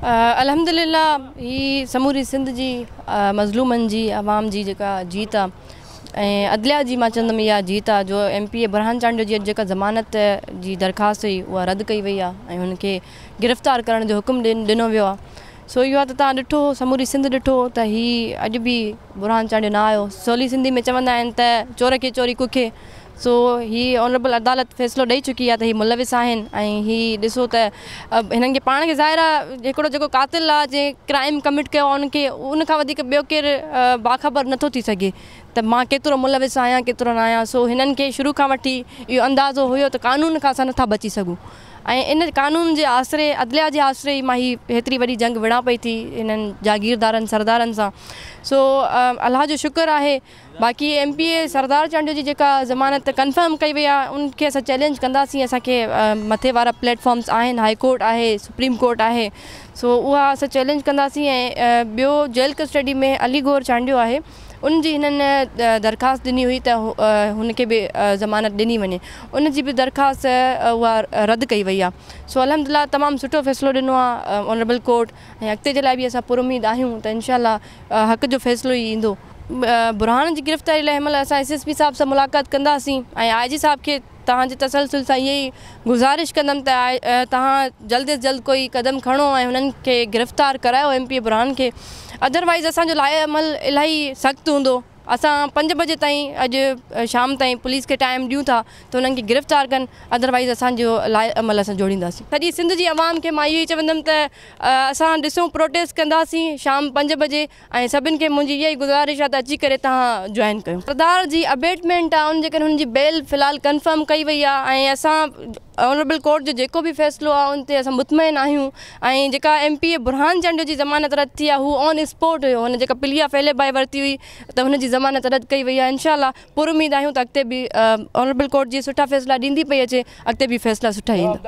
अल्हम्दुलिल्लाह ही समूरी सिंध जी मज़लूमनि जी अवाम जी जेका जीत आहे अदलिया जी मां चवंदमि इहा जीत आहे जो MP बुरहान चांडियो जी जेका ज़मानत जी दरख़्वास्त हुई उहा रद्द कई वई आहे ऐं हुनखे गिरफ़्तार करण जो हुकुम ॾिनो वियो आहे। सो इहो आहे त तव्हां ॾिठो समूरी सिंध ॾिठो त हीउ अॼु बि बुरहान चांडियो न आयो। सवली सिंधी में चवंदा आहिनि त चोर खे चोरी कुखे। सो ही ऑनरेबल अदालत फ़ैसिलो ॾेई चुकी आहे त ही मुलविस आहिनि ऐं ही ॾिसो त हिननि खे पाण खे ज़ाहिर आहे हिकिड़ो जेको कातिल आहे जंहिं क्राइम कमिट कयो आहे उनखे उनखां वधीक ॿियो केरु बाख़बर नथो थी सघे त मां केतिरो मुलविस आहियां केतिरो न आहियां। सो हिननि खे शुरू खां वठी इहो अंदाज़ो हुयो त कानून खां असां नथा बची सघूं ऐं इन कानून जे आसिरे अदलिया जे आसिरे ई मां ही हेतिरी वॾी जंग विड़ा पई थी हिननि जागीरदारनि सरदारनि सां। सो अलाह जो शुक्र आहे। बाक़ी MPA सरदार चांडियो जी जेका ज़मानत कंफर्म कई वई आहे उनखे असां चैलेंज कंदासीं। असांखे मथे वारा प्लेटफॉर्म्स आहिनि, हाई कोर्ट आहे, सुप्रीम कोर्ट आहे। सो उहा असां चैलेंज कंदासीं। ऐं ॿियो जेल कस्टडी में अली गौर चांडियो आहे उन जी हिननि दरख़्वास्त ॾिनी हुई त हुनखे बि ज़मानत ॾिनी वञे। उन जी बि दरख़्वास्त उहा रद्द कई वई आहे। सो अल्हम्दुलिल्लाह तमामु सुठो फ़ैसिलो ॾिनो आहे ऑनरेबल कोर्ट ऐं अॻिते जे लाइ बि असां पुरुमीद आहियूं त इंशाअल्लाह हक़ जो फ़ैसिलो ई ईंदो। बुरहान जी गिरफ़्तारी लाइ हिन महिल असां SSP साहिब सां मुलाक़ात कंदासीं ऐं IG साहिब खे तव्हांजे तसलसल सां इहा ई गुज़ारिश कंदमि त तव्हां जल्द अज़ जल्द कोई क़दम खणो ऐं हुननि खे गिरफ़्तार करायो MPA बुरहान खे। अदरवाइज़ असांजो लाइ अमल इलाही सख़्तु हूंदो। असां 5 बजे ताईं अॼु शाम ताईं पुलिस खे टाइम ॾियूं था त हुननि खे गिरफ़्तार कनि। अदरवाइज़ असांजो लाइ अमल असां जोड़ींदासीं। सॼी सिंध जी अवाम खे मां इहो ई चवंदमि त असां ॾिसूं प्रोटेस्ट कंदासीं शाम 5 बजे ऐं सभिनि खे मुंहिंजी इहा ई गुज़ारिश आहे त अची करे तव्हां जॉइन कयो। सरदार जी अबेटमेंट आहे उन जे करे हुनजी बेल फ़िलहाल कंफर्म कई वई आहे ऐं असां ऑनरेबल कोर्ट जो जेको बि फ़ैसिलो आहे उन ते असां मुतमइन आहियूं। ऐं जेका MPA बुरहान चांडियो जी ज़मानत रद्द थी आहे हू ऑन स्पॉट हुयो। हुन जेका पिलिया फैले बाए वरिती हुई त हुनजी ज़मानत रद्द कई वई आहे। इंशाअल्लाह पुरुमीद आहियूं त अॻिते बि ऑनरेबल कोर्ट जी सुठा फ़ैसिला ॾींदी पई अचे, अॻिते बि फ़ैसिला सुठा ईंदा।